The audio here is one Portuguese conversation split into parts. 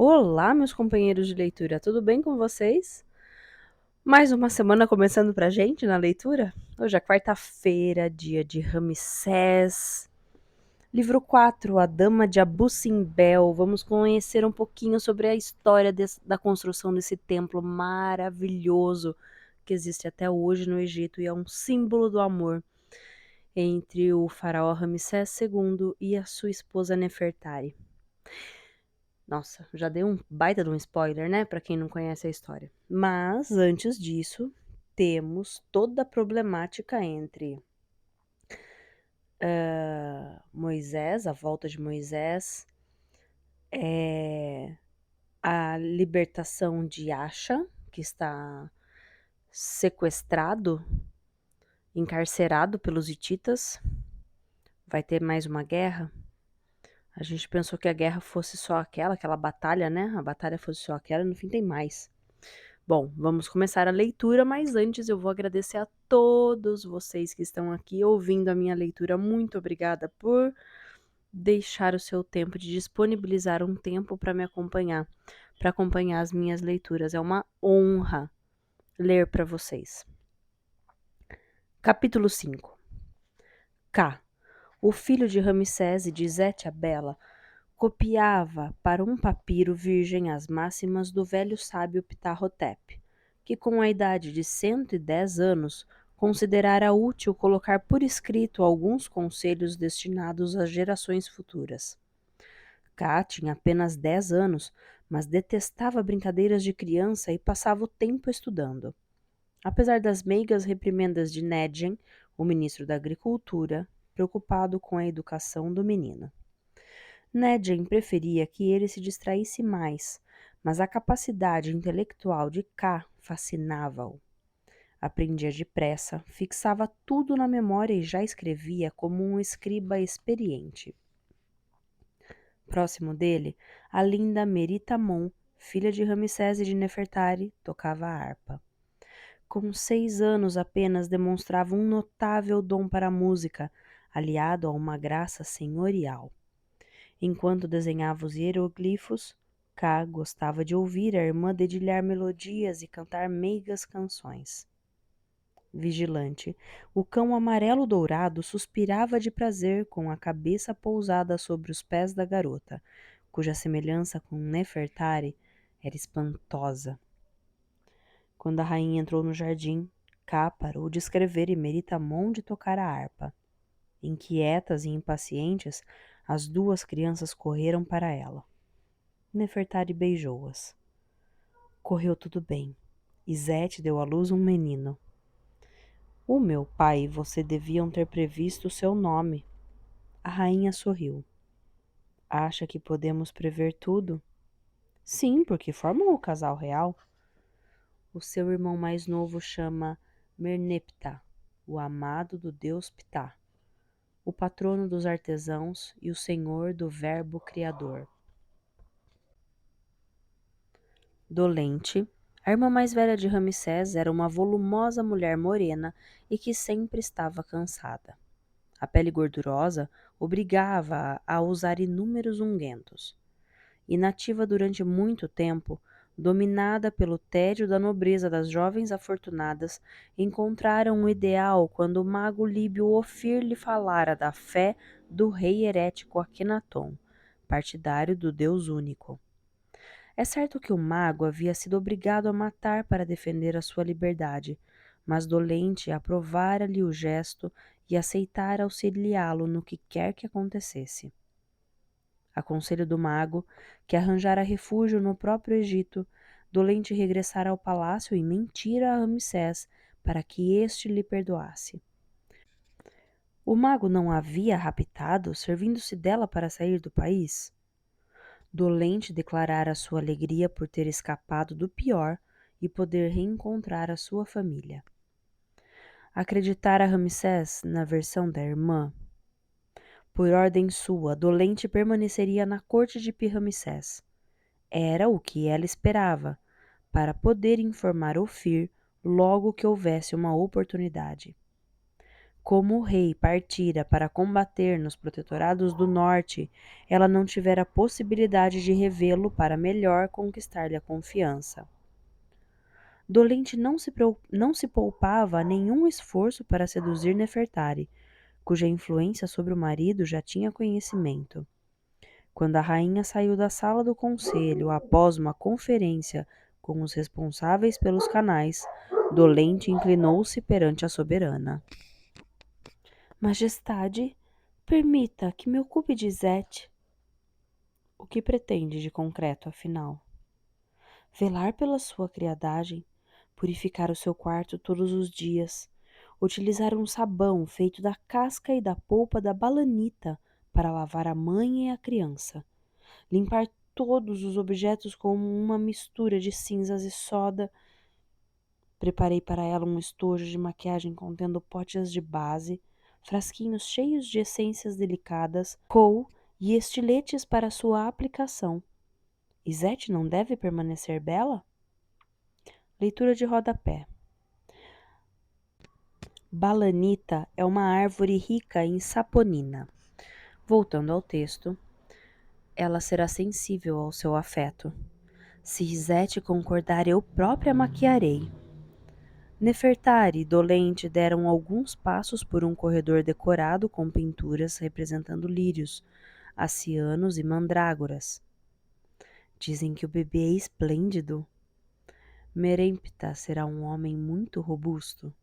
Olá, meus companheiros de leitura, tudo bem com vocês? Mais uma semana começando pra gente na leitura? Hoje é quarta-feira, dia de Ramsés. Livro 4, A Dama de Abu Simbel. Vamos conhecer um pouquinho sobre a história da construção desse templo maravilhoso que existe até hoje no Egito e é um símbolo do amor entre o faraó Ramsés II e a sua esposa Nefertari. Nossa, já dei um baita de um spoiler, né, pra quem não conhece a história. Mas antes disso, temos toda a problemática entre Moisés, a volta de Moisés, a libertação de Acha, que está sequestrado, encarcerado pelos hititas. Vai ter mais uma guerra. A gente pensou que a guerra fosse só aquela batalha, né? A batalha fosse só aquela, e no fim tem mais. Bom, vamos começar a leitura, mas antes eu vou agradecer a todos vocês que estão aqui ouvindo a minha leitura. Muito obrigada por deixar o seu tempo, de disponibilizar um tempo para acompanhar as minhas leituras. É uma honra ler para vocês. Capítulo 5. K, o filho de Ramsés e de Zete a Bela, copiava para um papiro virgem as máximas do velho sábio Ptah-hotep, que com a idade de 110 anos considerara útil colocar por escrito alguns conselhos destinados às gerações futuras. Ká tinha apenas 10 anos, mas detestava brincadeiras de criança e passava o tempo estudando. Apesar das meigas reprimendas de Nedjen, o ministro da Agricultura, preocupado com a educação do menino. Nedjen preferia que ele se distraísse mais, mas a capacidade intelectual de K fascinava-o. Aprendia depressa, fixava tudo na memória e já escrevia como um escriba experiente. Próximo dele, a linda Meritamon, filha de Ramsés e de Nefertari, tocava a harpa. Com 6 anos apenas demonstrava um notável dom para a música, aliado a uma graça senhorial. Enquanto desenhava os hieroglifos, K gostava de ouvir a irmã dedilhar melodias e cantar meigas canções. Vigilante, o cão amarelo-dourado suspirava de prazer com a cabeça pousada sobre os pés da garota, cuja semelhança com Nefertari era espantosa. Quando a rainha entrou no jardim, K parou de escrever e Meritamon de tocar a harpa. Inquietas e impacientes, as duas crianças correram para ela. Nefertari beijou-as. Correu tudo bem. Izete deu à luz um menino. O meu pai e você deviam ter previsto o seu nome. A rainha sorriu. Acha que podemos prever tudo? Sim, porque formam o casal real. O seu irmão mais novo chama Merneptah, o amado do deus Ptah, o patrono dos artesãos e o senhor do verbo criador. Dolente, a irmã mais velha de Ramsés era uma volumosa mulher morena e que sempre estava cansada. A pele gordurosa obrigava-a a usar inúmeros ungüentos. Inativa durante muito tempo, dominada pelo tédio da nobreza das jovens afortunadas, encontraram um ideal quando o mago líbio Ofir lhe falara da fé do rei herético Akhenaton, partidário do Deus único. É certo que o mago havia sido obrigado a matar para defender a sua liberdade, mas Dolente aprovara-lhe o gesto e aceitara auxiliá-lo no que quer que acontecesse. A conselho do mago, que arranjara refúgio no próprio Egito, Dolente regressara ao palácio e mentira a Ramsés para que este lhe perdoasse. O mago não a havia raptado, servindo-se dela para sair do país? Dolente declarara sua alegria por ter escapado do pior e poder reencontrar a sua família. Acreditara Ramsés na versão da irmã. Por ordem sua, Dolente permaneceria na corte de Pi-Ramsés. Era o que ela esperava, para poder informar Ofir logo que houvesse uma oportunidade. Como o rei partira para combater nos protetorados do norte, ela não tivera possibilidade de revê-lo para melhor conquistar-lhe a confiança. Dolente não se poupava a nenhum esforço para seduzir Nefertari, cuja influência sobre o marido já tinha conhecimento. Quando a rainha saiu da sala do conselho após uma conferência com os responsáveis pelos canais, Dolente inclinou-se perante a soberana. Majestade, permita que me ocupe de Zete. O que pretende de concreto, afinal? Velar pela sua criadagem, purificar o seu quarto todos os dias, utilizar um sabão feito da casca e da polpa da balanita para lavar a mãe e a criança, limpar todos os objetos com uma mistura de cinzas e soda. Preparei para ela um estojo de maquiagem contendo potes de base, frasquinhos cheios de essências delicadas, kohl e estiletes para sua aplicação. Izete não deve permanecer bela? Leitura de rodapé. Balanita é uma árvore rica em saponina. Voltando ao texto, ela será sensível ao seu afeto. Se Izete concordar, eu própria maquiarei. Nefertari e Dolente deram alguns passos por um corredor decorado com pinturas representando lírios, acianos e mandrágoras. Dizem que o bebê é esplêndido. Merempta será um homem muito robusto.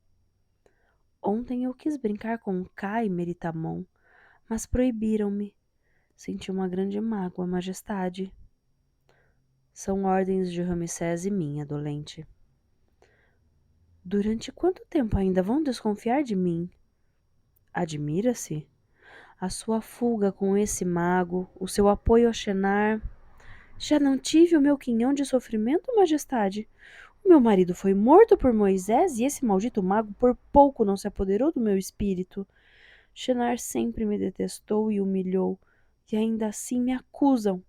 Ontem eu quis brincar com Kai e Meritamon, mas proibiram-me. Senti uma grande mágoa, majestade. São ordens de Ramsés e minha, Dolente. Durante quanto tempo ainda vão desconfiar de mim? Admira-se? A sua fuga com esse mago, o seu apoio a Shenar. Já não tive o meu quinhão de sofrimento, majestade? O meu marido foi morto por Moisés e esse maldito mago por pouco não se apoderou do meu espírito. Shenar sempre me detestou e humilhou, e ainda assim me acusam.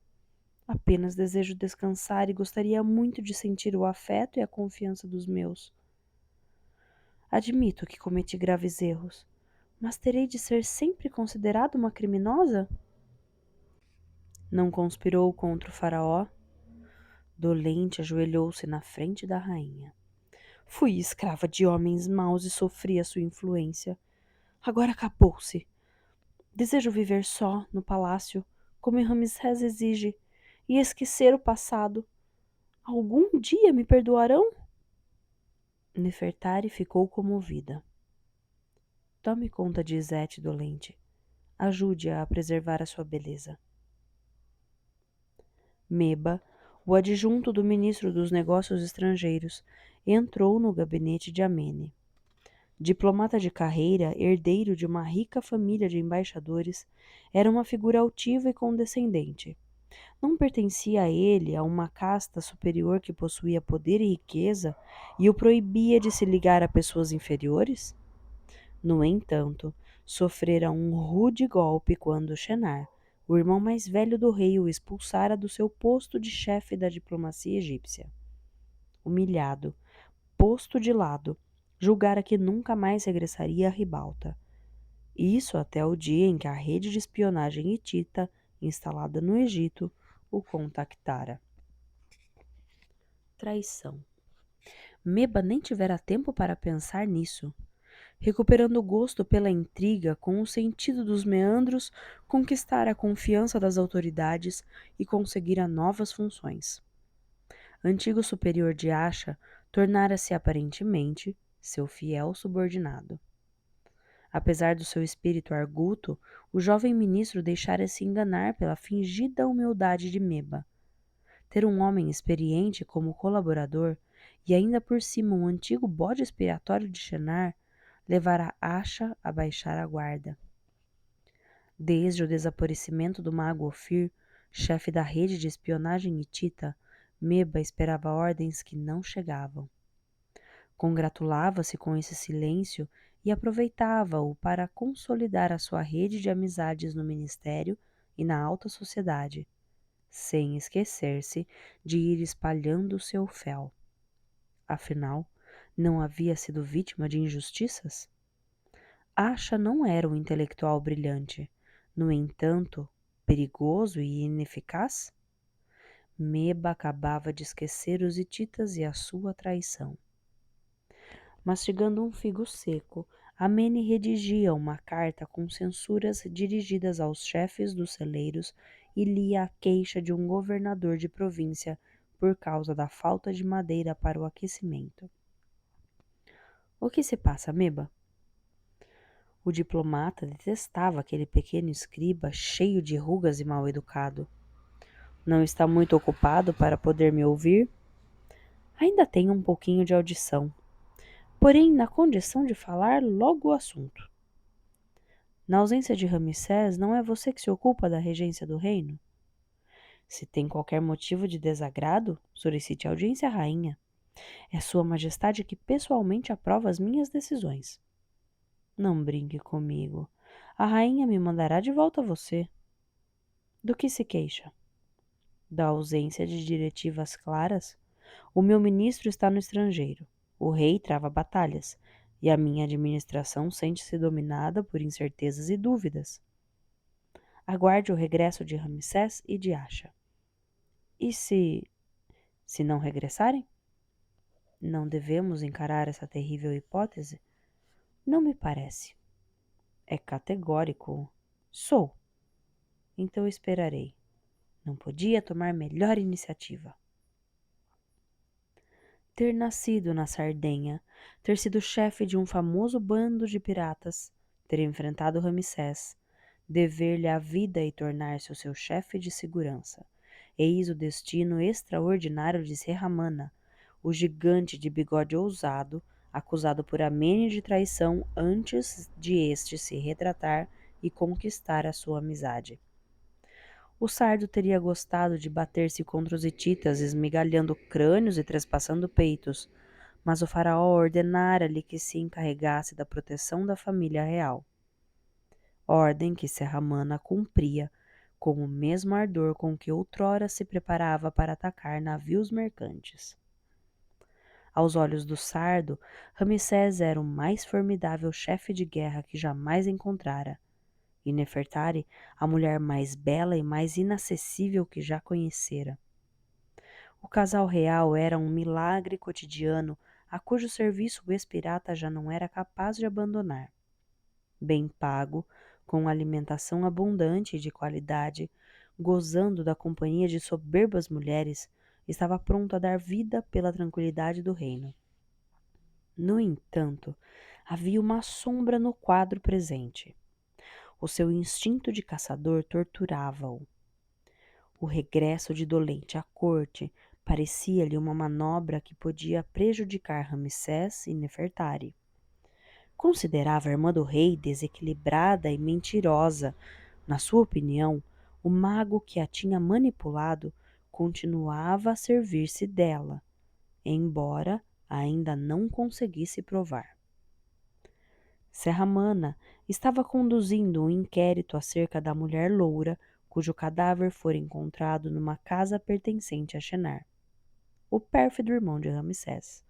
Apenas desejo descansar e gostaria muito de sentir o afeto e a confiança dos meus. Admito que cometi graves erros, mas terei de ser sempre considerada uma criminosa? Não conspirou contra o faraó? Dolente ajoelhou-se na frente da rainha. Fui escrava de homens maus e sofri a sua influência. Agora acabou-se. Desejo viver só, no palácio, como Ramsés exige, e esquecer o passado. Algum dia me perdoarão? Nefertari ficou comovida. Tome conta de Izete, Dolente. Ajude-a a preservar a sua beleza. Meba, o adjunto do ministro dos Negócios Estrangeiros, entrou no gabinete de Amene. Diplomata de carreira, herdeiro de uma rica família de embaixadores, era uma figura altiva e condescendente. Não pertencia a ele a uma casta superior que possuía poder e riqueza e o proibia de se ligar a pessoas inferiores? No entanto, sofrera um rude golpe quando Shenar, o irmão mais velho do rei, o expulsara do seu posto de chefe da diplomacia egípcia. Humilhado, posto de lado, julgara que nunca mais regressaria à ribalta. Isso até o dia em que a rede de espionagem hitita, instalada no Egito, o contactara. Traição. Meba nem tivera tempo para pensar nisso. Recuperando o gosto pela intriga, com o sentido dos meandros, conquistara a confiança das autoridades e conseguira novas funções. Antigo superior de Acha, tornara-se aparentemente seu fiel subordinado. Apesar do seu espírito arguto, o jovem ministro deixara-se enganar pela fingida humildade de Meba. Ter um homem experiente como colaborador, e ainda por cima um antigo bode expiatório de Shenar, levara Acha a baixar a guarda. Desde o desaparecimento do mago Ofir, chefe da rede de espionagem hitita, Meba esperava ordens que não chegavam. Congratulava-se com esse silêncio e aproveitava-o para consolidar a sua rede de amizades no ministério e na alta sociedade, sem esquecer-se de ir espalhando o seu fel. Afinal, não havia sido vítima de injustiças? Asha não era um intelectual brilhante, no entanto, perigoso e ineficaz? Meba acabava de esquecer os hititas e a sua traição. Mastigando um figo seco, Amene redigia uma carta com censuras dirigidas aos chefes dos celeiros e lia a queixa de um governador de província por causa da falta de madeira para o aquecimento. O que se passa, Meba? O diplomata detestava aquele pequeno escriba cheio de rugas e mal educado. Não está muito ocupado para poder me ouvir? Ainda tenho um pouquinho de audição, porém na condição de falar logo o assunto. Na ausência de Ramsés, não é você que se ocupa da regência do reino? Se tem qualquer motivo de desagrado, solicite audiência à rainha. É Sua Majestade que pessoalmente aprova as minhas decisões. Não brinque comigo. A rainha me mandará de volta a você. Do que se queixa? Da ausência de diretivas claras? O meu ministro está no estrangeiro. O rei trava batalhas. E a minha administração sente-se dominada por incertezas e dúvidas. Aguarde o regresso de Ramsés e de Asha. E se não regressarem? Não devemos encarar essa terrível hipótese? Não me parece. É categórico. Sou. Então esperarei. Não podia tomar melhor iniciativa. Ter nascido na Sardenha, ter sido chefe de um famoso bando de piratas, ter enfrentado Ramsés, dever-lhe a vida e tornar-se o seu chefe de segurança. Eis o destino extraordinário de Serramana, o gigante de bigode ousado, acusado por Amene de traição antes de este se retratar e conquistar a sua amizade. O sardo teria gostado de bater-se contra os hititas, esmigalhando crânios e trespassando peitos, mas o faraó ordenara-lhe que se encarregasse da proteção da família real. Ordem que Serramana cumpria, com o mesmo ardor com que outrora se preparava para atacar navios mercantes. Aos olhos do sardo, Ramsés era o mais formidável chefe de guerra que jamais encontrara, e Nefertari a mulher mais bela e mais inacessível que já conhecera. O casal real era um milagre cotidiano a cujo serviço o ex-pirata já não era capaz de abandonar. Bem pago, com alimentação abundante e de qualidade, gozando da companhia de soberbas mulheres, estava pronto a dar vida pela tranquilidade do reino. No entanto, havia uma sombra no quadro presente. O seu instinto de caçador torturava-o. O regresso de Dolente à corte parecia-lhe uma manobra que podia prejudicar Ramsés e Nefertari. Considerava a irmã do rei desequilibrada e mentirosa. Na sua opinião, o mago que a tinha manipulado continuava a servir-se dela, embora ainda não conseguisse provar. Serramana estava conduzindo um inquérito acerca da mulher loura cujo cadáver fora encontrado numa casa pertencente a Shenar, o pérfido irmão de Ramsés,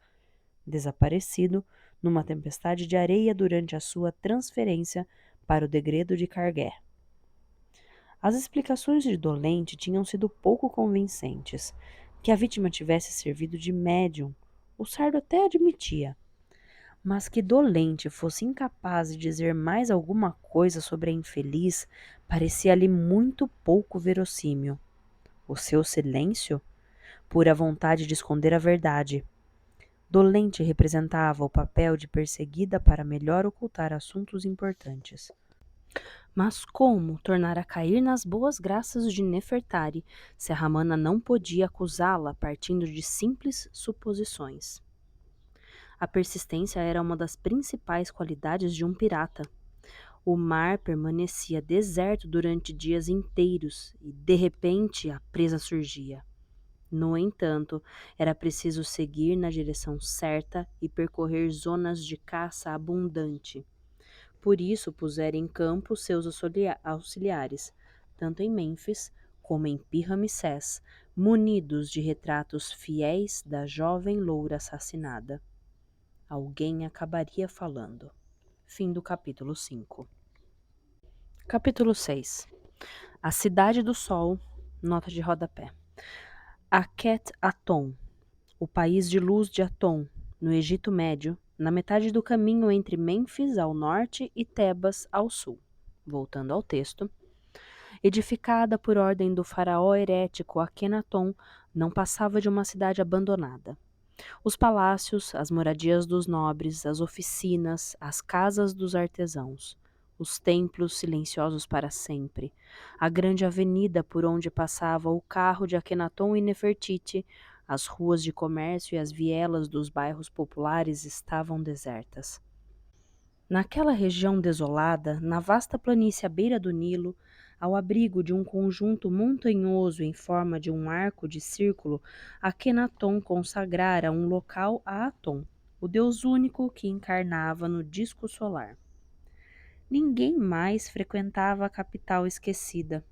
desaparecido numa tempestade de areia durante a sua transferência para o degredo de Cargué. As explicações de Dolente tinham sido pouco convincentes. Que a vítima tivesse servido de médium, o sardo até admitia, mas que Dolente fosse incapaz de dizer mais alguma coisa sobre a infeliz parecia-lhe muito pouco verossímil. O seu silêncio? Pura vontade de esconder a verdade. Dolente representava o papel de perseguida para melhor ocultar assuntos importantes. Mas como tornar a cair nas boas graças de Nefertari se a Ramana não podia acusá-la partindo de simples suposições? A persistência era uma das principais qualidades de um pirata. O mar permanecia deserto durante dias inteiros e, de repente, a presa surgia. No entanto, era preciso seguir na direção certa e percorrer zonas de caça abundante. Por isso, pusera em campo seus auxiliares, tanto em Mênfis como em Pi-Ramsés, munidos de retratos fiéis da jovem loura assassinada. Alguém acabaria falando. Fim do capítulo 5. Capítulo 6. A Cidade do Sol, nota de rodapé. Akhet Aton, o país de luz de Aton, no Egito Médio, na metade do caminho entre Mênfis ao norte e Tebas ao sul. Voltando ao texto. Edificada por ordem do faraó herético Akhenaton, não passava de uma cidade abandonada. Os palácios, as moradias dos nobres, as oficinas, as casas dos artesãos, os templos silenciosos para sempre, a grande avenida por onde passava o carro de Akhenaton e Nefertiti, as ruas de comércio e as vielas dos bairros populares estavam desertas. Naquela região desolada, na vasta planície à beira do Nilo, ao abrigo de um conjunto montanhoso em forma de um arco de círculo, Akhenaton consagrara um local a Aton, o deus único que encarnava no disco solar. Ninguém mais frequentava a capital esquecida.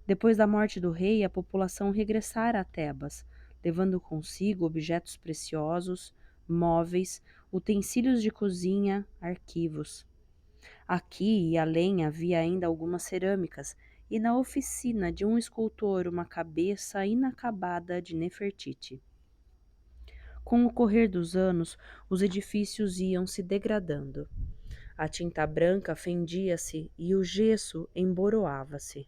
Depois da morte do rei, a população regressara a Tebas, levando consigo objetos preciosos, móveis, utensílios de cozinha, arquivos. Aqui e além havia ainda algumas cerâmicas, e na oficina de um escultor uma cabeça inacabada de Nefertiti. Com o correr dos anos, os edifícios iam se degradando. A tinta branca fendia-se e o gesso emboroava-se.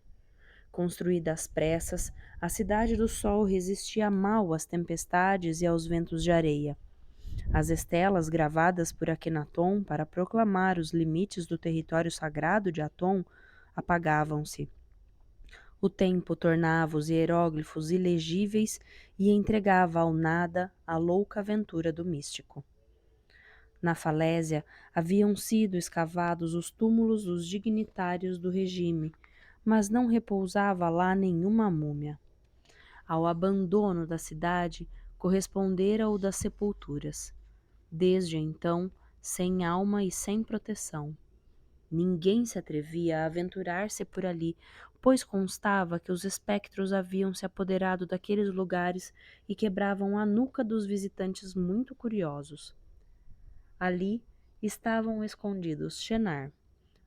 Construída às pressas, a Cidade do Sol resistia mal às tempestades e aos ventos de areia. As estelas gravadas por Akhenaton para proclamar os limites do território sagrado de Aton apagavam-se. O tempo tornava os hieróglifos ilegíveis e entregava ao nada a louca aventura do místico. Na falésia haviam sido escavados os túmulos dos dignitários do regime, mas não repousava lá nenhuma múmia. Ao abandono da cidade correspondera o das sepulturas. Desde então, sem alma e sem proteção. Ninguém se atrevia a aventurar-se por ali, pois constava que os espectros haviam se apoderado daqueles lugares e quebravam a nuca dos visitantes muito curiosos. Ali estavam escondidos Shenar,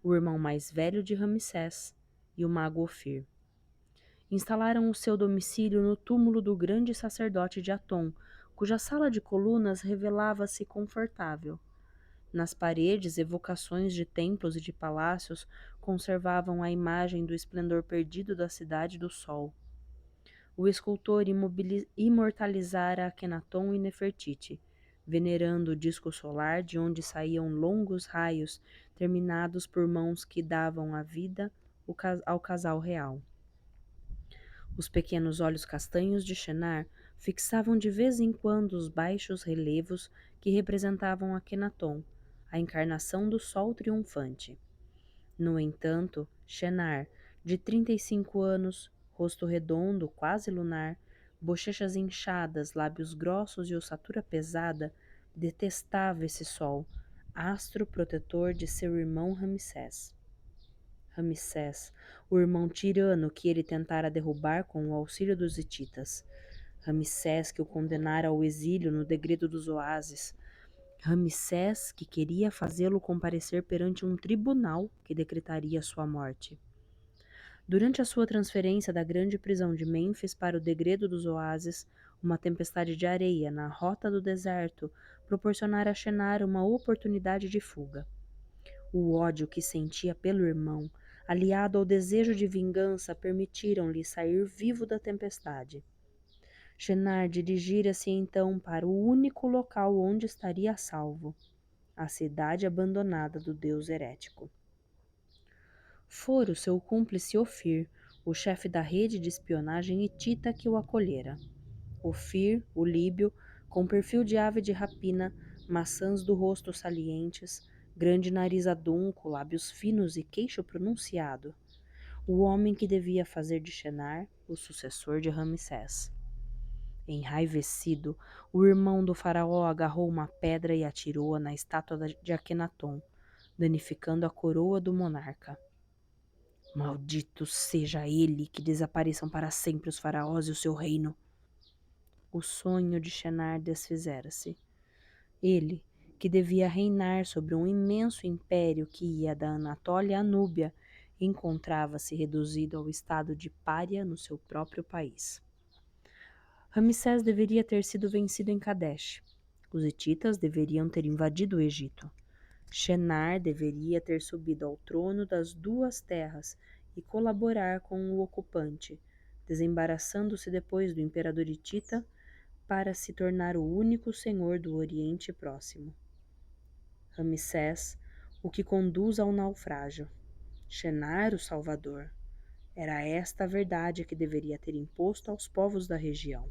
o irmão mais velho de Ramsés, e o mago Ofir. Instalaram o seu domicílio no túmulo do grande sacerdote de Aton, cuja sala de colunas revelava-se confortável. Nas paredes, evocações de templos e de palácios conservavam a imagem do esplendor perdido da Cidade do Sol. O escultor imortalizara Akhenaton e Nefertiti, venerando o disco solar de onde saíam longos raios terminados por mãos que davam a vida ao casal real. Os pequenos olhos castanhos de Shenar fixavam de vez em quando os baixos relevos que representavam Akhenaton, a encarnação do sol triunfante. No entanto, Shenar, de 35 anos, rosto redondo, quase lunar, bochechas inchadas, lábios grossos e ossatura pesada, detestava esse sol, astro protetor de seu irmão Ramsés. Ramsés, o irmão tirano que ele tentara derrubar com o auxílio dos hititas. Ramsés que o condenara ao exílio no degredo dos oásis. Ramsés que queria fazê-lo comparecer perante um tribunal que decretaria sua morte. Durante a sua transferência da grande prisão de Mênfis para o degredo dos oásis, uma tempestade de areia na rota do deserto proporcionara a Shenar uma oportunidade de fuga. O ódio que sentia pelo irmão, aliado ao desejo de vingança, permitiram-lhe sair vivo da tempestade. Shenar dirigira-se então para o único local onde estaria a salvo, a cidade abandonada do deus herético. Fora o seu cúmplice Ofir, o chefe da rede de espionagem hitita que o acolhera. Ofir, o líbio, com perfil de ave de rapina, maçãs do rosto salientes, grande nariz adunco, lábios finos e queixo pronunciado. O homem que devia fazer de Shenar o sucessor de Ramsés. Enraivecido, o irmão do faraó agarrou uma pedra e atirou-a na estátua de Akhenaton, danificando a coroa do monarca. Maldito seja ele, que desapareçam para sempre os faraós e o seu reino. O sonho de Shenar desfizera-se. Ele, que devia reinar sobre um imenso império que ia da Anatólia à Núbia, encontrava-se reduzido ao estado de pária no seu próprio país. Ramsés deveria ter sido vencido em Kadesh. Os hititas deveriam ter invadido o Egito. Shenar deveria ter subido ao trono das duas terras e colaborar com o ocupante, desembaraçando-se depois do imperador hitita para se tornar o único senhor do Oriente Próximo. Ramsés, o que conduz ao naufrágio. Shenar, o salvador. Era esta a verdade que deveria ter imposto aos povos da região.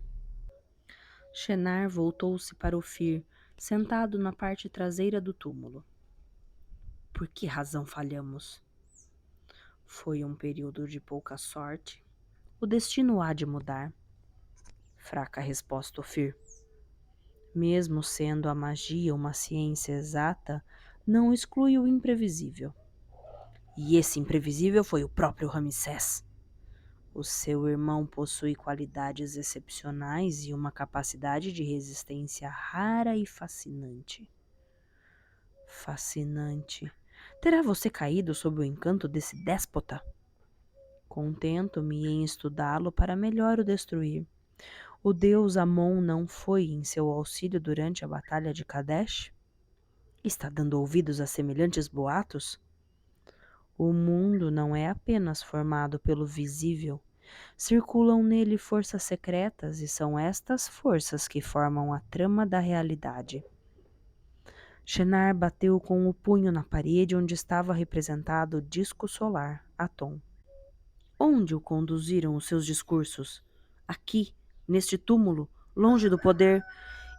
Shenar voltou-se para Ofir, sentado na parte traseira do túmulo. Por que razão falhamos? Foi um período de pouca sorte. O destino há de mudar. Fraca resposta, Ofir. Mesmo sendo a magia uma ciência exata, não exclui o imprevisível. E esse imprevisível foi o próprio Ramsés. O seu irmão possui qualidades excepcionais e uma capacidade de resistência rara e fascinante. Fascinante. Terá você caído sob o encanto desse déspota? Contento-me em estudá-lo para melhor o destruir. O deus Amon não foi em seu auxílio durante a batalha de Kadesh? Está dando ouvidos a semelhantes boatos? O mundo não é apenas formado pelo visível. Circulam nele forças secretas e são estas forças que formam a trama da realidade. Shenar bateu com o punho na parede onde estava representado o disco solar, Atom. Onde o conduziram os seus discursos? Aqui, neste túmulo, longe do poder,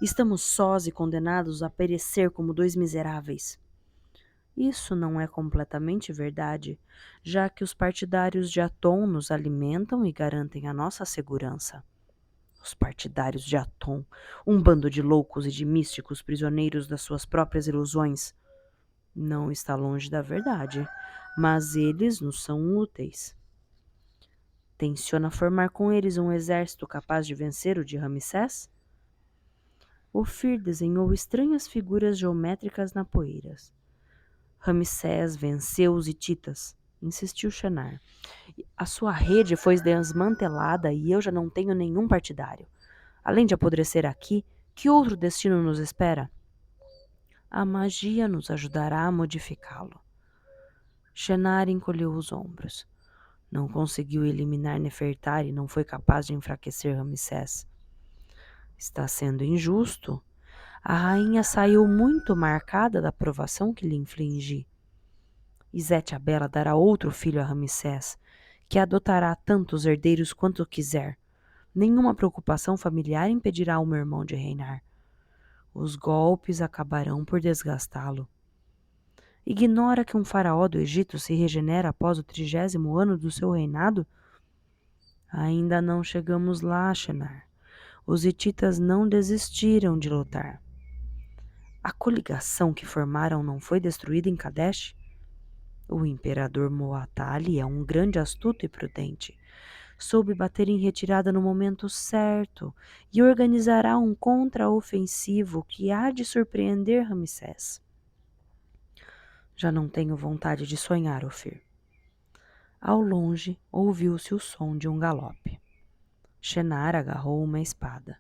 estamos sós e condenados a perecer como dois miseráveis. Isso não é completamente verdade, já que os partidários de Atom nos alimentam e garantem a nossa segurança. Os partidários de Atom, um bando de loucos e de místicos prisioneiros das suas próprias ilusões. Não está longe da verdade, mas eles nos são úteis. Tenciona formar com eles um exército capaz de vencer o de Ramsés? Ofir desenhou estranhas figuras geométricas na poeira. Ramsés venceu os hititas, insistiu Shenar. A sua rede foi desmantelada e eu já não tenho nenhum partidário. Além de apodrecer aqui, que outro destino nos espera? A magia nos ajudará a modificá-lo. Shenar encolheu os ombros. Não conseguiu eliminar Nefertari e não foi capaz de enfraquecer Ramsés. Está sendo injusto. A rainha saiu muito marcada da provação que lhe infligi. Izete a Bela dará outro filho a Ramsés, que adotará tantos herdeiros quanto quiser. Nenhuma preocupação familiar impedirá o meu irmão de reinar. Os golpes acabarão por desgastá-lo. Ignora que um faraó do Egito se regenera após o 30º ano do seu reinado? Ainda não chegamos lá, Shenar. Os hititas não desistiram de lutar. A coligação que formaram não foi destruída em Kadesh? O imperador Muatali é um grande astuto e prudente. Soube bater em retirada no momento certo e organizará um contraofensivo que há de surpreender Ramsés. Já não tenho vontade de sonhar, Ofir. Ao longe, ouviu-se o som de um galope. Shenar agarrou uma espada.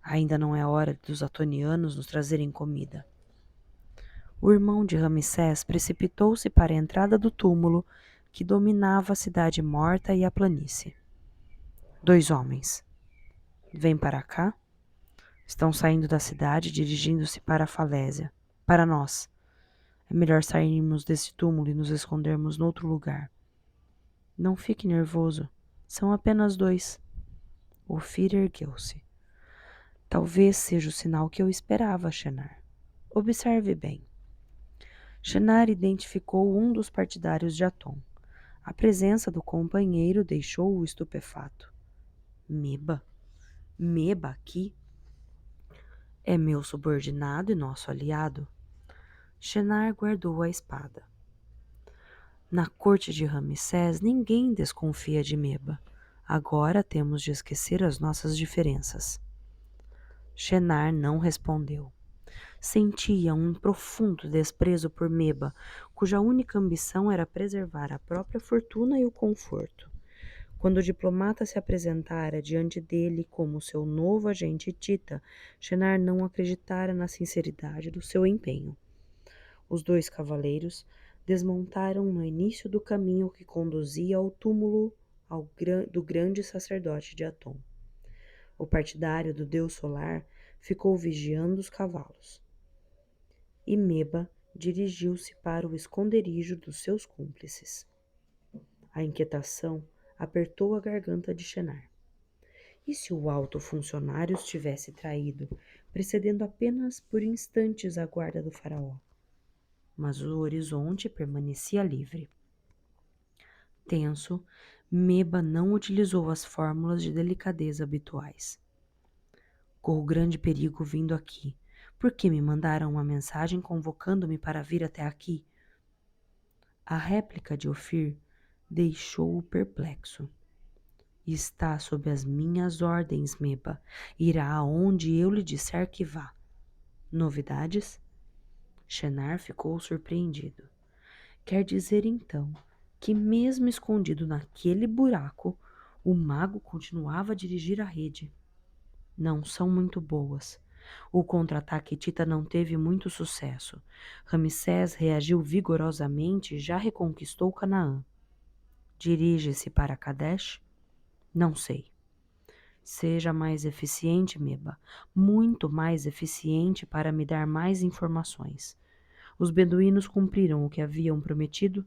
Ainda não é hora dos atonianos nos trazerem comida. O irmão de Ramsés precipitou-se para a entrada do túmulo que dominava a cidade morta e a planície. 2 homens. Vêm para cá? Estão saindo da cidade, dirigindo-se para a falésia. Para nós. É melhor sairmos desse túmulo e nos escondermos noutro lugar. Não fique nervoso. São apenas 2. Ofir ergueu-se. Talvez seja o sinal que eu esperava, Shenar. Observe bem. Shenar identificou um dos partidários de Atom. A presença do companheiro deixou-o estupefato. Meba? Meba aqui? É meu subordinado e nosso aliado. Shenar guardou a espada. Na corte de Ramsés, ninguém desconfia de Meba. Agora temos de esquecer as nossas diferenças. Shenar não respondeu. Sentia um profundo desprezo por Meba, cuja única ambição era preservar a própria fortuna e o conforto. Quando o diplomata se apresentara diante dele como seu novo agente Tita, Shenar não acreditara na sinceridade do seu empenho. Os dois cavaleiros desmontaram no início do caminho que conduzia ao túmulo do grande sacerdote de Atom. O partidário do deus solar ficou vigiando os cavalos. E Meba dirigiu-se para o esconderijo dos seus cúmplices. A inquietação apertou a garganta de Shenar. E se o alto funcionário os tivesse traído, precedendo apenas por instantes a guarda do faraó? Mas o horizonte permanecia livre. Tenso, Meba não utilizou as fórmulas de delicadeza habituais. Corro grande perigo vindo aqui. Por que me mandaram uma mensagem convocando-me para vir até aqui? A réplica de Ofir deixou-o perplexo. Está sob as minhas ordens, Meba. Irá aonde eu lhe disser que vá. Novidades? Shenar ficou surpreendido. Quer dizer então que, mesmo escondido naquele buraco, o mago continuava a dirigir a rede. Não são muito boas. O contra-ataque Tita não teve muito sucesso. Ramsés reagiu vigorosamente e já reconquistou Canaã. Dirige-se para Kadesh? Não sei. Seja mais eficiente, Meba, muito mais eficiente para me dar mais informações. Os beduínos cumpriram o que haviam prometido?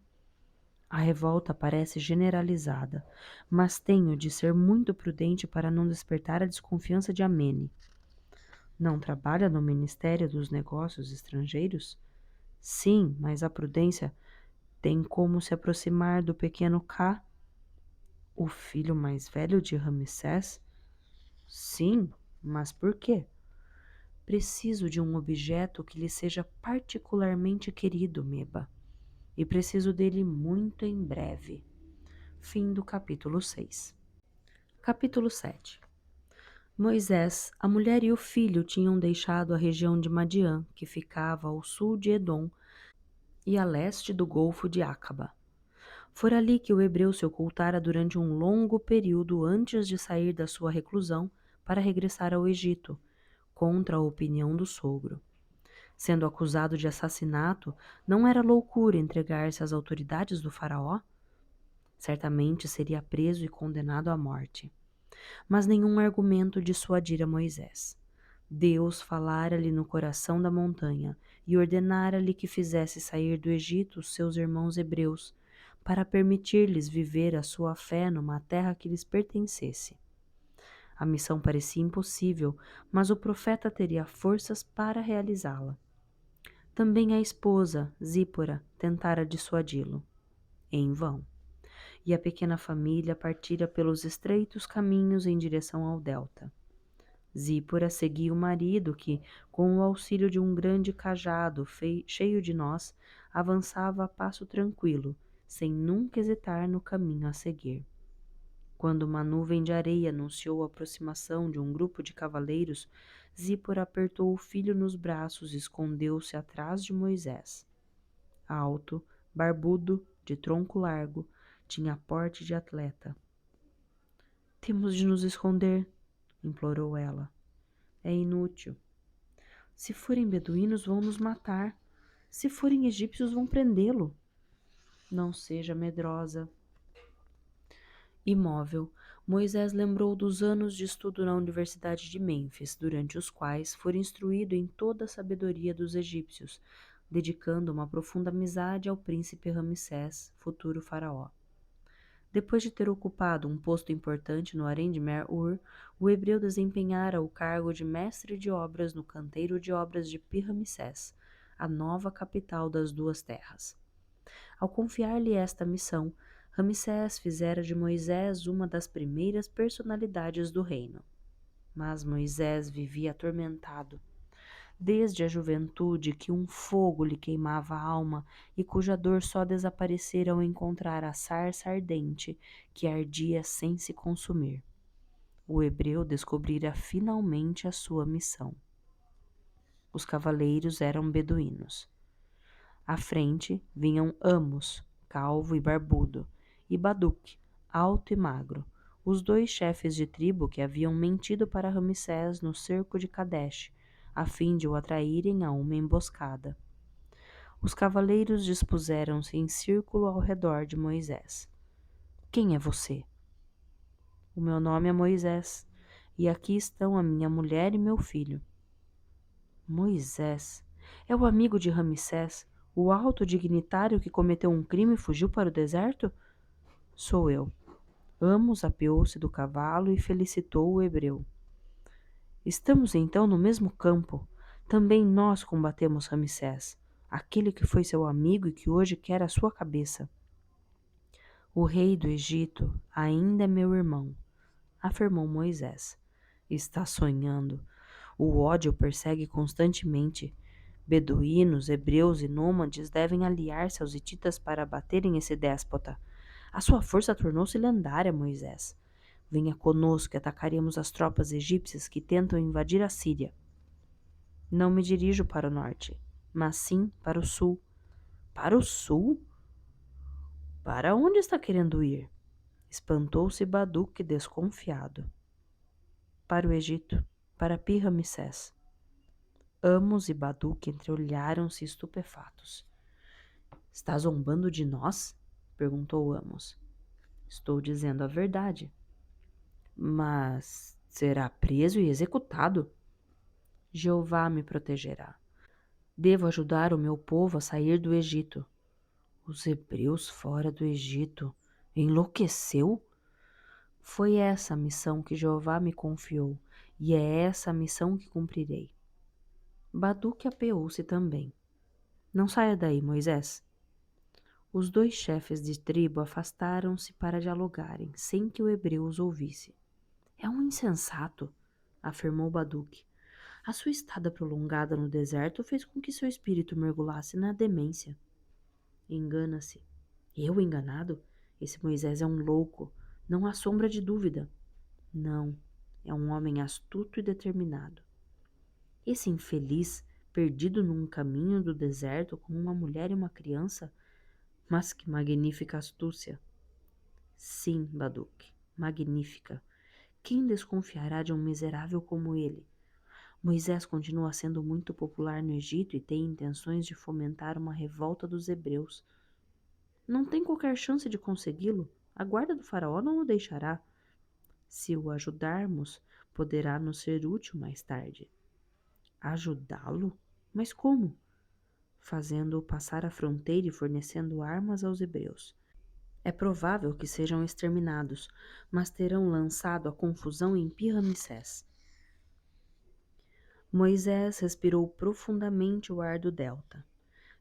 A revolta parece generalizada, mas tenho de ser muito prudente para não despertar a desconfiança de Amene. Não trabalha no Ministério dos Negócios Estrangeiros? Sim, mas a prudência tem como se aproximar do pequeno Ká, o filho mais velho de Ramsés? Sim, mas por quê? Preciso de um objeto que lhe seja particularmente querido, Meba, e preciso dele muito em breve. Fim do capítulo 6. Capítulo 7. Moisés, a mulher e o filho tinham deixado a região de Madiã, que ficava ao sul de Edom e a leste do Golfo de Acaba. Fora ali que o hebreu se ocultara durante um longo período antes de sair da sua reclusão para regressar ao Egito, contra a opinião do sogro. Sendo acusado de assassinato, não era loucura entregar-se às autoridades do faraó? Certamente seria preso e condenado à morte. Mas nenhum argumento dissuadira Moisés. Deus falara-lhe no coração da montanha e ordenara-lhe que fizesse sair do Egito os seus irmãos hebreus, para permitir-lhes viver a sua fé numa terra que lhes pertencesse. A missão parecia impossível, mas o profeta teria forças para realizá-la. Também a esposa, Zípora, tentara dissuadi-lo. Em vão. E a pequena família partira pelos estreitos caminhos em direção ao delta. Zípora seguia o marido que, com o auxílio de um grande cajado cheio de nós, avançava a passo tranquilo, sem nunca hesitar no caminho a seguir. Quando uma nuvem de areia anunciou a aproximação de um grupo de cavaleiros, Zípora apertou o filho nos braços e escondeu-se atrás de Moisés. Alto, barbudo, de tronco largo, tinha porte de atleta. Temos de nos esconder, implorou ela. É inútil. Se forem beduínos, vão nos matar. Se forem egípcios, vão prendê-lo. Não seja medrosa. Imóvel, Moisés lembrou dos anos de estudo na Universidade de Mênfis, durante os quais fora instruído em toda a sabedoria dos egípcios, dedicando uma profunda amizade ao príncipe Ramsés, futuro faraó. Depois de ter ocupado um posto importante no harém de Mer-Ur, o hebreu desempenhara o cargo de mestre de obras no canteiro de obras de Pi-Ramsés, a nova capital das duas terras. Ao confiar-lhe esta missão, Ramsés fizera de Moisés uma das primeiras personalidades do reino. Mas Moisés vivia atormentado. Desde a juventude que um fogo lhe queimava a alma e cuja dor só desaparecera ao encontrar a sarça ardente que ardia sem se consumir. O hebreu descobrira finalmente a sua missão. Os cavaleiros eram beduínos. À frente vinham Amos, calvo e barbudo, e Baduk, alto e magro, os dois chefes de tribo que haviam mentido para Ramsés no cerco de Kadesh, a fim de o atraírem a uma emboscada. Os cavaleiros dispuseram-se em círculo ao redor de Moisés. Quem é você? O meu nome é Moisés, e aqui estão a minha mulher e meu filho. Moisés é o amigo de Ramsés, o alto dignitário que cometeu um crime e fugiu para o deserto? Sou eu. Amos apeou-se do cavalo e felicitou o hebreu. Estamos então no mesmo campo. Também nós combatemos Ramsés, aquele que foi seu amigo e que hoje quer a sua cabeça. O rei do Egito ainda é meu irmão, afirmou Moisés. Está sonhando. O ódio o persegue constantemente. Beduínos, hebreus e nômades devem aliar-se aos hititas para abaterem esse déspota. A sua força tornou-se lendária, Moisés. Venha conosco e atacaremos as tropas egípcias que tentam invadir a Síria. Não me dirijo para o norte, mas sim para o sul. Para o sul? Para onde está querendo ir? Espantou-se Baduk desconfiado. Para o Egito, para Pi-Ramsés. Amos e Baduk entreolharam-se estupefatos. Está zombando de nós? Perguntou Amos. Estou dizendo a verdade. Mas será preso e executado? Jeová me protegerá. Devo ajudar o meu povo a sair do Egito. Os hebreus fora do Egito. Enlouqueceu? Foi essa a missão que Jeová me confiou, e é essa a missão que cumprirei. Baduk apeou-se também. Não saia daí, Moisés. Os dois chefes de tribo afastaram-se para dialogarem, sem que o hebreu os ouvisse. É um insensato, afirmou Baduk. A sua estada prolongada no deserto fez com que seu espírito mergulhasse na demência. Engana-se. Eu enganado? Esse Moisés é um louco, não há sombra de dúvida. Não, é um homem astuto e determinado. Esse infeliz, perdido num caminho do deserto com uma mulher e uma criança? Mas que magnífica astúcia! Sim, Baduk, magnífica. Quem desconfiará de um miserável como ele? Moisés continua sendo muito popular no Egito e tem intenções de fomentar uma revolta dos hebreus. Não tem qualquer chance de consegui-lo. A guarda do faraó não o deixará. Se o ajudarmos, poderá nos ser útil mais tarde. Ajudá-lo? Mas como? Fazendo-o passar a fronteira e fornecendo armas aos hebreus. É provável que sejam exterminados, mas terão lançado a confusão em Pi-Ramsés. Moisés respirou profundamente o ar do delta.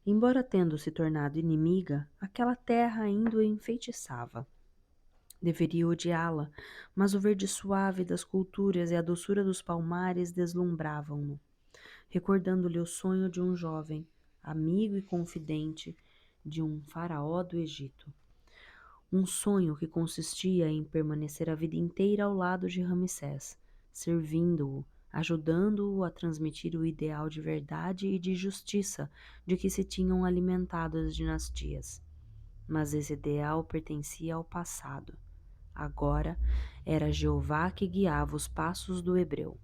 Embora tendo se tornado inimiga, aquela terra ainda o enfeitiçava. Deveria odiá-la, mas o verde suave das culturas e a doçura dos palmares deslumbravam-no, recordando-lhe o sonho de um jovem, amigo e confidente de um faraó do Egito. Um sonho que consistia em permanecer a vida inteira ao lado de Ramsés, servindo-o, ajudando-o a transmitir o ideal de verdade e de justiça de que se tinham alimentado as dinastias. Mas esse ideal pertencia ao passado. Agora era Jeová que guiava os passos do hebreu.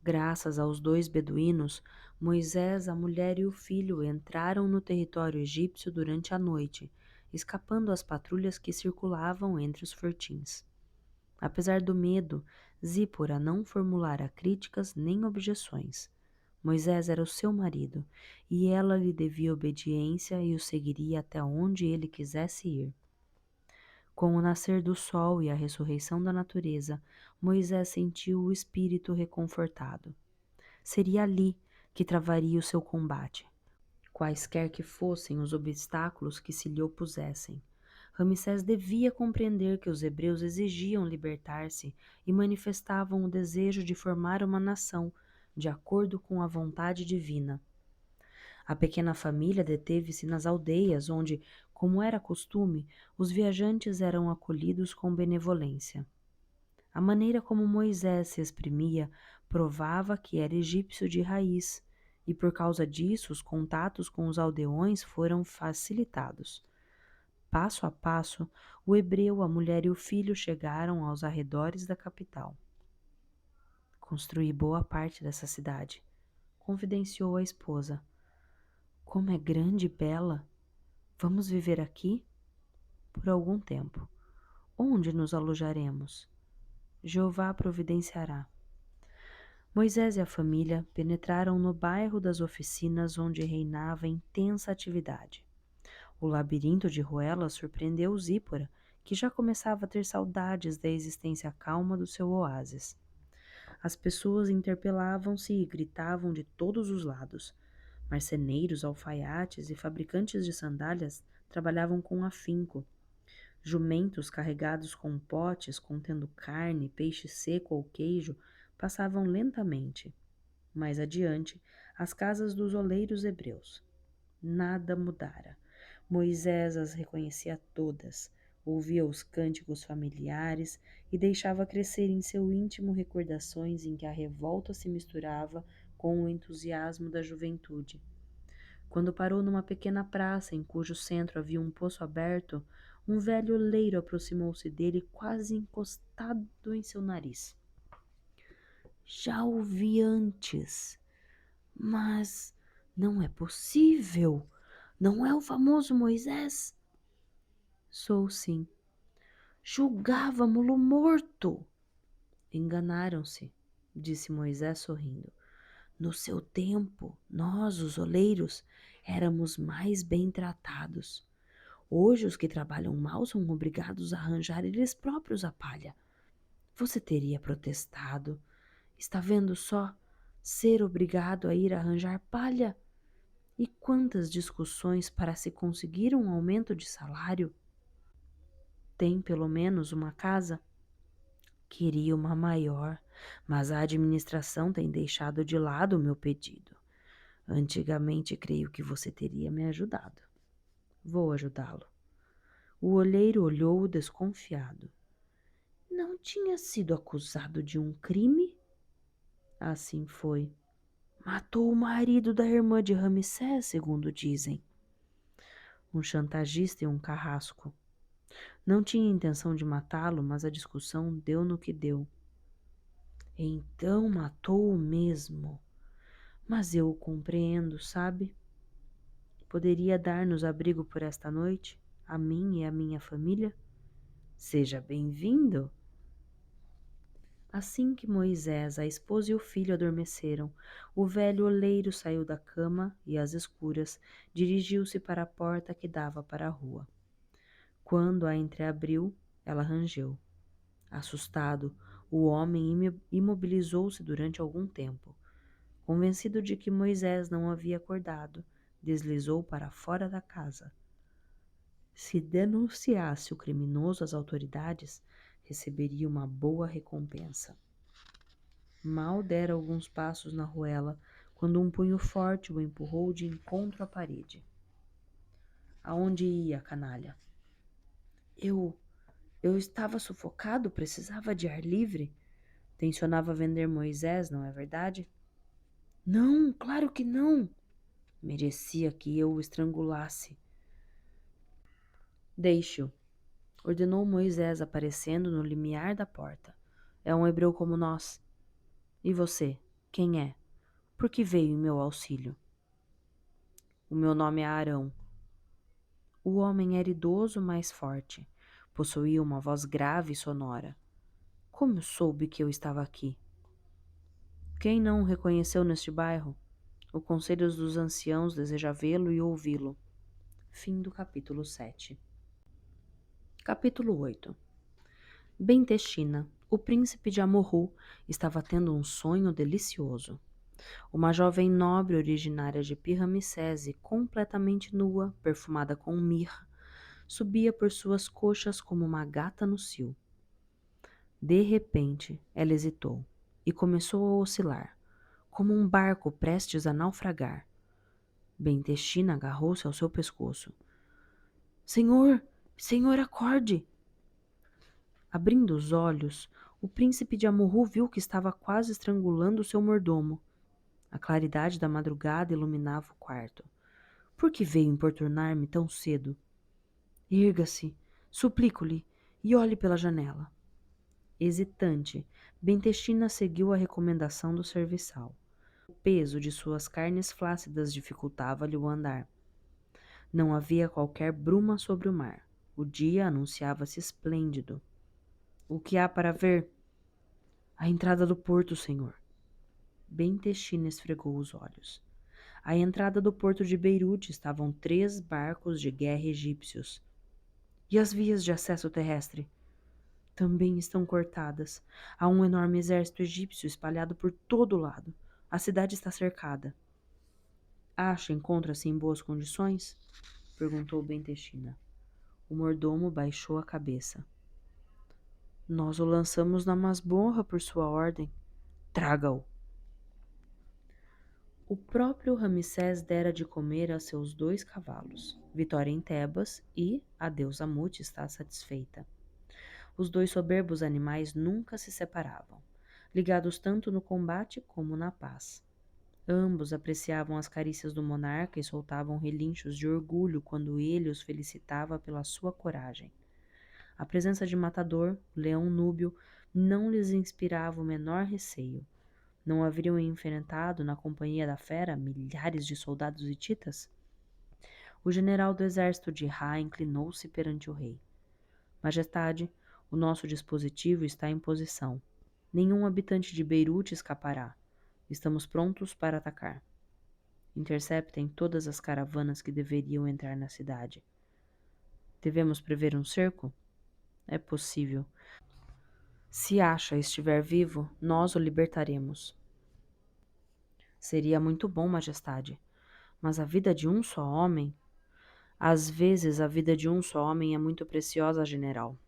Graças aos dois beduínos, Moisés, a mulher e o filho entraram no território egípcio durante a noite, escapando às patrulhas que circulavam entre os fortins. Apesar do medo, Zípora não formulara críticas nem objeções. Moisés era o seu marido, e ela lhe devia obediência e o seguiria até onde ele quisesse ir. Com o nascer do sol e a ressurreição da natureza, Moisés sentiu o espírito reconfortado. Seria ali que travaria o seu combate, quaisquer que fossem os obstáculos que se lhe opusessem. Ramsés devia compreender que os hebreus exigiam libertar-se e manifestavam o desejo de formar uma nação, de acordo com a vontade divina. A pequena família deteve-se nas aldeias onde, como era costume, os viajantes eram acolhidos com benevolência. A maneira como Moisés se exprimia provava que era egípcio de raiz, e por causa disso os contatos com os aldeões foram facilitados. Passo a passo, o hebreu, a mulher e o filho chegaram aos arredores da capital. Construí boa parte dessa cidade, confidenciou a esposa. Como é grande e bela! Vamos viver aqui? Por algum tempo. Onde nos alojaremos? Jeová providenciará. Moisés e a família penetraram no bairro das oficinas onde reinava intensa atividade. O labirinto de ruelas surpreendeu Zípora, que já começava a ter saudades da existência calma do seu oásis. As pessoas interpelavam-se e gritavam de todos os lados. Marceneiros, alfaiates e fabricantes de sandálias trabalhavam com afinco. Jumentos carregados com potes contendo carne, peixe seco ou queijo passavam lentamente. Mais adiante, as casas dos oleiros hebreus. Nada mudara. Moisés as reconhecia todas, ouvia os cânticos familiares e deixava crescer em seu íntimo recordações em que a revolta se misturava com o entusiasmo da juventude. Quando parou numa pequena praça em cujo centro havia um poço aberto, um velho oleiro aproximou-se dele quase encostado em seu nariz. Já o vi antes, mas não é possível. Não é o famoso Moisés? Sou sim. Julgávamo-lo morto. Enganaram-se, disse Moisés sorrindo. No seu tempo, nós, os oleiros, éramos mais bem tratados. Hoje os que trabalham mal são obrigados a arranjar eles próprios a palha. Você teria protestado. Está vendo só? Ser obrigado a ir arranjar palha? E quantas discussões para se conseguir um aumento de salário? Tem pelo menos uma casa? Queria uma maior, mas a administração tem deixado de lado o meu pedido. Antigamente creio que você teria me ajudado. Vou ajudá-lo. O olheiro olhou-o desconfiado. Não tinha sido acusado de um crime? Assim foi. Matou o marido da irmã de Ramsés, segundo dizem. Um chantagista e um carrasco. Não tinha intenção de matá-lo, mas a discussão deu no que deu. Então matou-o mesmo. Mas eu o compreendo, sabe? Poderia dar-nos abrigo por esta noite, a mim e a minha família? Seja bem-vindo. Assim que Moisés, a esposa e o filho adormeceram, o velho oleiro saiu da cama e, às escuras, dirigiu-se para a porta que dava para a rua. Quando a entreabriu, ela rangeu. Assustado, o homem imobilizou-se durante algum tempo. Convencido de que Moisés não havia acordado, deslizou para fora da casa. Se denunciasse o criminoso às autoridades, receberia uma boa recompensa. Mal dera alguns passos na ruela, quando um punho forte o empurrou de encontro à parede. Aonde ia, canalha? Eu estava sufocado, precisava de ar livre. Tencionava vender Moisés, não é verdade? Não, claro que não. Merecia que eu o estrangulasse. Deixe-o, ordenou Moisés, aparecendo no limiar da porta. É um hebreu como nós. E você, quem é? Por que veio em meu auxílio? O meu nome é Arão. O homem era idoso, mas forte. Possuía uma voz grave e sonora. Como soube que eu estava aqui? Quem não o reconheceu neste bairro? O Conselho dos Anciãos deseja vê-lo e ouvi-lo. Fim do capítulo 7. Capítulo 8. Ben-Texina, o príncipe de Amorru, estava tendo um sonho delicioso. Uma jovem nobre originária de Pi-Ramsés, completamente nua, perfumada com mirra, subia por suas coxas como uma gata no cio. De repente, ela hesitou e começou a oscilar, como um barco prestes a naufragar. Ben-Texina agarrou-se ao seu pescoço. Senhor, senhor, acorde! Abrindo os olhos, O príncipe de Amurru viu que estava quase estrangulando seu mordomo. A claridade da madrugada iluminava o quarto. Por que veio importunar-me tão cedo? Erga-se, suplico-lhe, e olhe pela janela. Hesitante, Bentechina seguiu a recomendação do serviçal. O peso de suas carnes flácidas dificultava-lhe o andar. Não havia qualquer bruma sobre o mar. O dia anunciava-se esplêndido. O que há para ver? A entrada do porto, senhor. Bentechina esfregou os olhos. À entrada do porto de Beirute estavam 3 barcos de guerra egípcios. E as vias de acesso terrestre? Também estão cortadas. Há um enorme exército egípcio espalhado por todo lado. A cidade está cercada. Encontra-se em boas condições? Perguntou Bentechina. O mordomo baixou a cabeça. Nós o lançamos na masmorra por sua ordem. Traga-o. O próprio Ramsés dera de comer a seus 2 cavalos. Vitória em Tebas e a deusa Mut está satisfeita. Os 2 soberbos animais nunca se separavam, ligados tanto no combate como na paz. Ambos apreciavam as carícias do monarca e soltavam relinchos de orgulho quando ele os felicitava pela sua coragem. A presença de Matador, o leão núbio, não lhes inspirava o menor receio. Não haveriam enfrentado, na companhia da fera, milhares de soldados hititas? O general do exército de Ra inclinou-se perante o rei. Majestade, o nosso dispositivo está em posição. Nenhum habitante de Beirute escapará. Estamos prontos para atacar. Interceptem todas as caravanas que deveriam entrar na cidade. Devemos prever um cerco? É possível. Se estiver vivo, nós o libertaremos. Seria muito bom, Majestade. Mas a vida de um só homem? Às vezes a vida de um só homem é muito preciosa, general.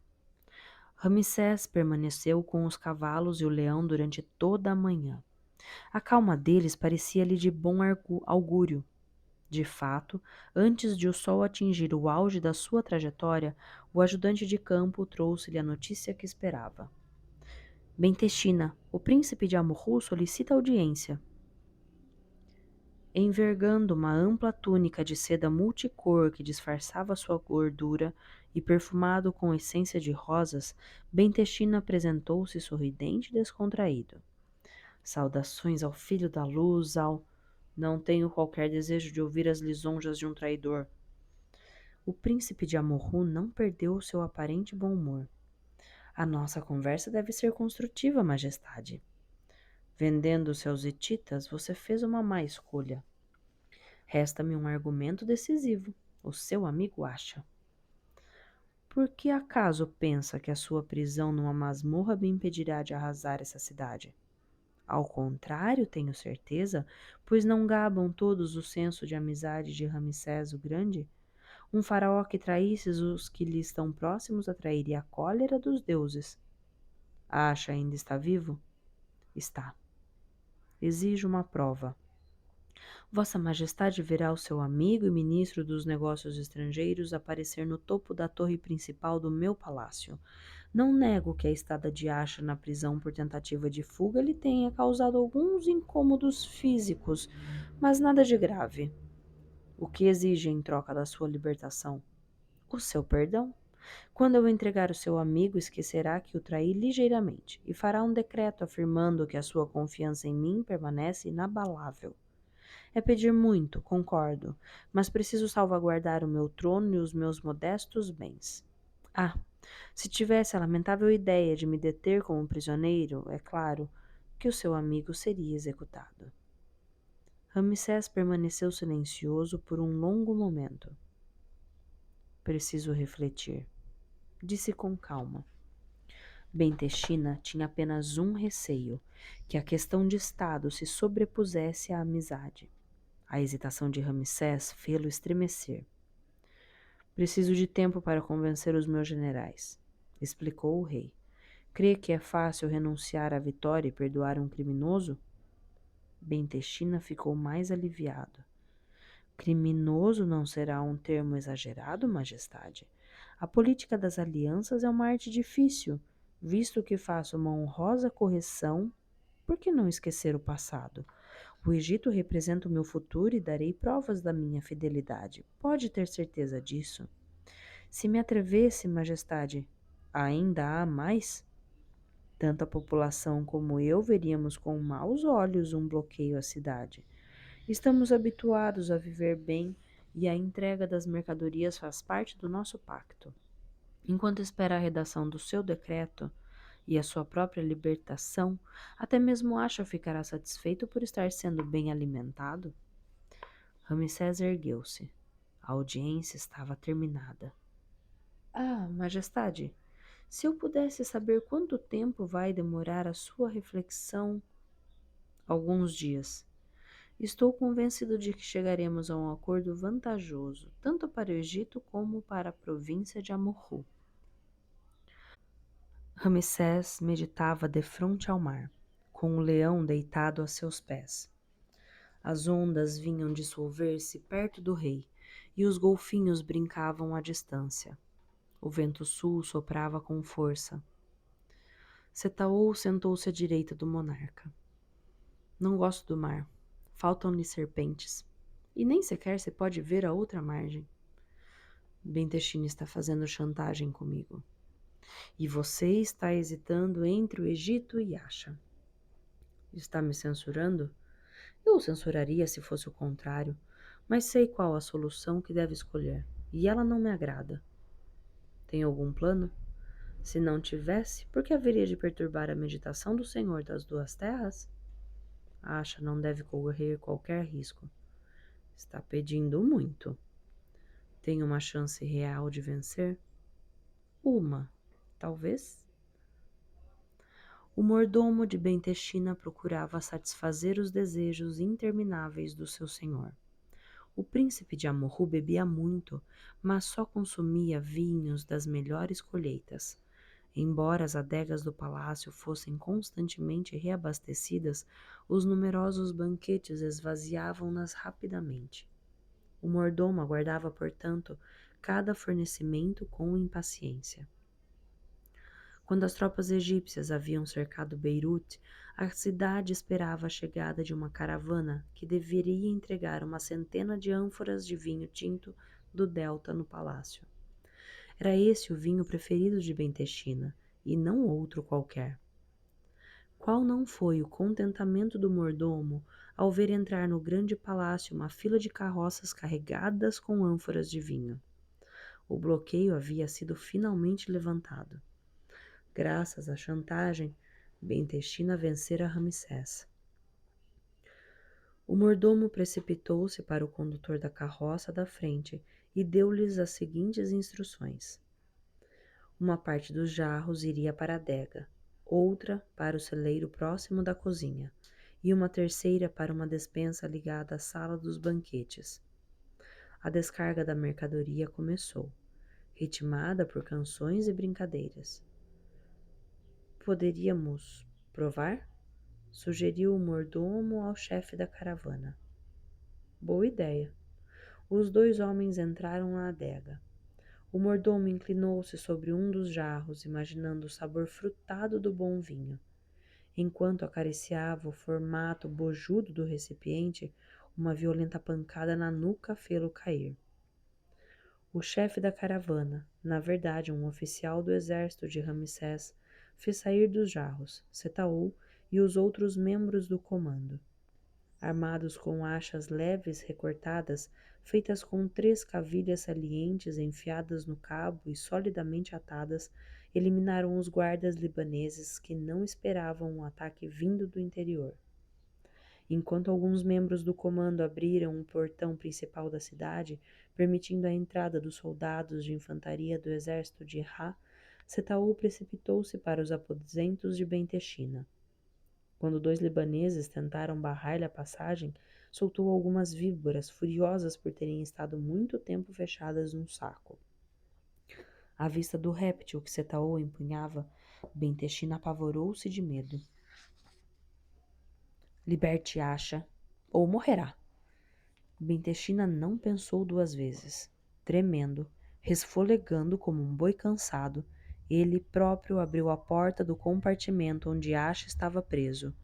Ramsés permaneceu com os cavalos e o leão durante toda a manhã. A calma deles parecia-lhe de bom augúrio. De fato, antes de o sol atingir o auge da sua trajetória, o ajudante de campo trouxe-lhe a notícia que esperava. Bentechina, o príncipe de Amurru solicita audiência. Envergando uma ampla túnica de seda multicor que disfarçava sua gordura e perfumado com essência de rosas, Bentechina apresentou-se sorridente e descontraído. Saudações ao filho da luz, Não tenho qualquer desejo de ouvir as lisonjas de um traidor. O príncipe de Amurru não perdeu o seu aparente bom humor. A nossa conversa deve ser construtiva, majestade. Vendendo-se aos hititas, você fez uma má escolha. Resta-me um argumento decisivo. O seu amigo acha. Por que acaso pensa que a sua prisão numa masmorra me impedirá de arrasar essa cidade? Ao contrário, tenho certeza, pois não gabam todos o senso de amizade de Ramsés o Grande? Um faraó que traísse os que lhe estão próximos atrairia a cólera dos deuses. Ainda está vivo? Está. Exijo uma prova. Vossa Majestade verá o seu amigo e ministro dos negócios estrangeiros aparecer no topo da torre principal do meu palácio. Não nego que a estada de na prisão por tentativa de fuga lhe tenha causado alguns incômodos físicos, mas nada de grave. O que exige em troca da sua libertação? O seu perdão. Quando eu entregar o seu amigo, esquecerá que o traí ligeiramente e fará um decreto afirmando que a sua confiança em mim permanece inabalável. É pedir muito, concordo, mas preciso salvaguardar o meu trono e os meus modestos bens. Se tivesse a lamentável ideia de me deter como prisioneiro, é claro que o seu amigo seria executado. Ramsés permaneceu silencioso por um longo momento. Preciso refletir, disse com calma. Bentechina tinha apenas um receio, que a questão de Estado se sobrepusesse à amizade. A hesitação de Ramsés fê-lo estremecer. Preciso de tempo para convencer os meus generais, explicou o rei. Crê que é fácil renunciar à vitória e perdoar um criminoso? Bentechina ficou mais aliviado. Criminoso não será um termo exagerado, majestade. A política das alianças é uma arte difícil. Visto que faço uma honrosa correção, por que não esquecer o passado? O Egito representa o meu futuro e darei provas da minha fidelidade. Pode ter certeza disso. Se me atrevesse, majestade, ainda há mais? Tanto a população como eu veríamos com maus olhos um bloqueio à cidade. Estamos habituados a viver bem e a entrega das mercadorias faz parte do nosso pacto. Enquanto espera a redação do seu decreto e a sua própria libertação, até mesmo acha ficará satisfeito por estar sendo bem alimentado? Ramsés ergueu-se. A audiência estava terminada. Ah, majestade, se eu pudesse saber quanto tempo vai demorar a sua reflexão, alguns dias. Estou convencido de que chegaremos a um acordo vantajoso, tanto para o Egito como para a província de Amurru. Ramsés meditava defronte ao mar, com o leão deitado a seus pés. As ondas vinham dissolver-se perto do rei, e os golfinhos brincavam à distância. O vento sul soprava com força. Setaú sentou-se à direita do monarca. Não gosto do mar. Faltam-lhe serpentes. E nem sequer se pode ver a outra margem. Bentechina está fazendo chantagem comigo. E você está hesitando entre o Egito e Acha. Está me censurando? Eu o censuraria se fosse o contrário, mas sei qual a solução que deve escolher, e ela não me agrada. Tem algum plano? Se não tivesse, por que haveria de perturbar a meditação do Senhor das duas terras? Acha não deve correr qualquer risco. Está pedindo muito. Tem uma chance real de vencer? Uma, talvez? O mordomo de Bentechina procurava satisfazer os desejos intermináveis do seu senhor. O príncipe de Amurru bebia muito, mas só consumia vinhos das melhores colheitas. Embora as adegas do palácio fossem constantemente reabastecidas, os numerosos banquetes esvaziavam-nas rapidamente. O mordomo aguardava, portanto, cada fornecimento com impaciência. Quando as tropas egípcias haviam cercado Beirute, a cidade esperava a chegada de uma caravana que deveria entregar uma centena de ânforas de vinho tinto do delta no palácio. Era esse o vinho preferido de Bentechina, e não outro qualquer. Qual não foi o contentamento do mordomo ao ver entrar no grande palácio uma fila de carroças carregadas com ânforas de vinho? O bloqueio havia sido finalmente levantado. Graças à chantagem, Bentechina vencera Ramsés. O mordomo precipitou-se para o condutor da carroça da frente e deu-lhes as seguintes instruções. Uma parte dos jarros iria para a adega, outra para o celeiro próximo da cozinha, e uma terceira para uma despensa ligada à sala dos banquetes. A descarga da mercadoria começou, ritmada por canções e brincadeiras. Poderíamos provar? Sugeriu o mordomo ao chefe da caravana. Boa ideia. Os dois homens entraram na adega. O mordomo inclinou-se sobre um dos jarros, imaginando o sabor frutado do bom vinho. Enquanto acariciava o formato bojudo do recipiente, uma violenta pancada na nuca fê-lo cair. O chefe da caravana, na verdade um oficial do exército de Ramsés, fez sair dos jarros Setaú e os outros membros do comando. Armados com achas leves recortadas, feitas com 3 cavilhas salientes enfiadas no cabo e solidamente atadas, eliminaram os guardas libaneses que não esperavam um ataque vindo do interior. Enquanto alguns membros do comando abriram o portão principal da cidade, permitindo a entrada dos soldados de infantaria do exército de Ra, Setaú precipitou-se para os aposentos de Bentechina. Quando 2 libaneses tentaram barrar-lhe a passagem, soltou algumas víboras furiosas por terem estado muito tempo fechadas num saco. À vista do réptil que Setaú empunhava, Bentechina apavorou-se de medo. Liberte Acha, ou morrerá. Bentechina não pensou 2 vezes. Tremendo, resfolegando como um boi cansado, Ele próprio abriu a porta do compartimento onde Asha estava preso.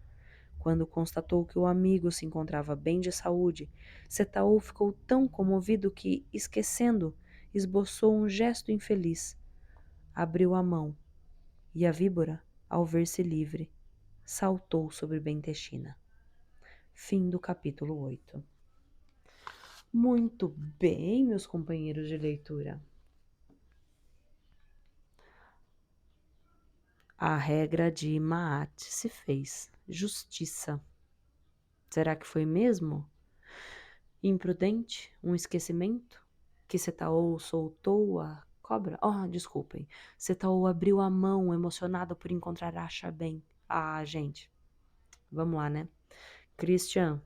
Quando constatou que o amigo se encontrava bem de saúde, Setaú ficou tão comovido que, esquecendo, esboçou um gesto infeliz. Abriu a mão, e a víbora, ao ver-se livre, saltou sobre Bentechina. Fim do capítulo 8. Muito bem, meus companheiros de leitura. A regra de Maat se fez. Justiça. Será que foi mesmo? Imprudente? Um esquecimento? Que Setaou soltou a cobra? Oh, desculpem. Setaou abriu a mão, emocionado por encontrar Asha bem. Ah, gente. Vamos lá, né? Christian.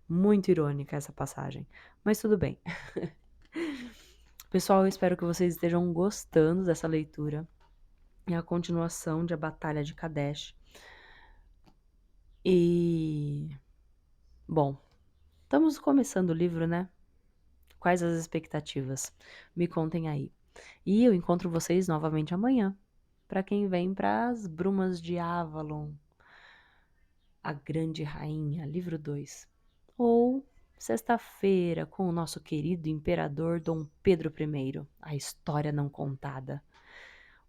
Muito irônica essa passagem. Mas tudo bem. Pessoal, eu espero que vocês estejam gostando dessa leitura. É a continuação de A Batalha de Kadesh. E... Bom, estamos começando o livro, né? Quais as expectativas? Me contem aí. E eu encontro vocês novamente amanhã, para quem vem para as Brumas de Avalon, a Grande Rainha, livro 2. Ou sexta-feira com o nosso querido imperador Dom Pedro I, a história não contada.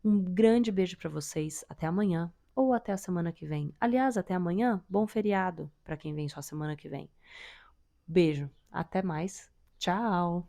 Um grande beijo para vocês, até amanhã ou até a semana que vem. Aliás, até amanhã, bom feriado para quem vem só semana que vem. Beijo, até mais, tchau!